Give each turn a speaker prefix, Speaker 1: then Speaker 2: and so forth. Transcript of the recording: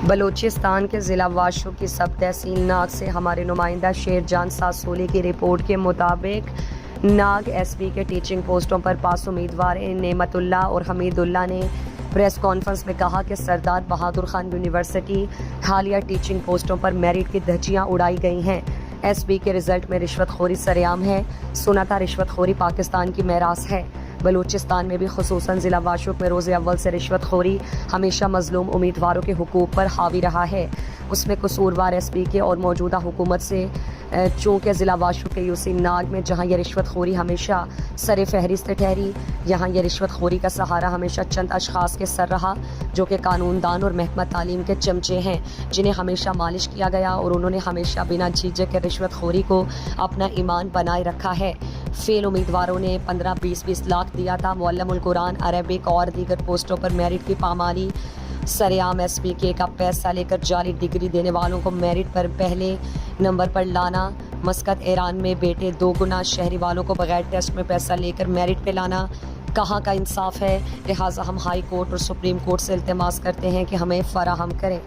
Speaker 1: بلوچستان کے ضلع واشو کی سب تحصیل ناگ سے ہمارے نمائندہ شیر جان ساسولی کی رپورٹ کے مطابق ناگ ایس پی کے ٹیچنگ پوسٹوں پر پاس امیدوار نعمت اللہ اور حمید اللہ نے پریس کانفرنس میں کہا کہ سردار بہادر خان یونیورسٹی حالیہ ٹیچنگ پوسٹوں پر میرٹ کی دھجیاں اڑائی گئی ہیں۔ ایس پی کے رزلٹ میں رشوت خوری سرعام ہے۔ سنا تھا رشوت خوری پاکستان کی میراث ہے۔ بلوچستان میں بھی خصوصاً ضلع واشوق میں روز اول سے رشوت خوری ہمیشہ مظلوم امیدواروں کے حقوق پر حاوی رہا ہے۔ اس میں قصوروار ایس پی کے اور موجودہ حکومت سے چونکہ ضلع واشوق کے یو سی ناگ میں جہاں یہ رشوت خوری ہمیشہ سر فہرست ٹھہری، یہاں یہ رشوت خوری کا سہارا ہمیشہ چند اشخاص کے سر رہا جو کہ قانون دان اور محکمہ تعلیم کے چمچے ہیں، جنہیں ہمیشہ مالش کیا گیا اور انہوں نے ہمیشہ بنا جھجک کے رشوت خوری کو اپنا ایمان بنائے رکھا ہے۔ فیل امیدواروں نے 15-20 لاکھ دیا تھا۔ معلم القرآن، عربک اور دیگر پوسٹوں پر میرٹ کی پامالی سرعام۔ ایس پی کے کا پیسہ لے کر جعلی ڈگری دینے والوں کو میرٹ پر پہلے نمبر پر لانا، مسقط ایران میں بیٹے 2 گنا شہری والوں کو بغیر ٹیسٹ میں پیسہ لے کر میرٹ پہ لانا کہاں کا انصاف ہے؟ لہٰذا ہم ہائی کورٹ اور سپریم کورٹ سے التماس کرتے ہیں کہ ہمیں فراہم کریں۔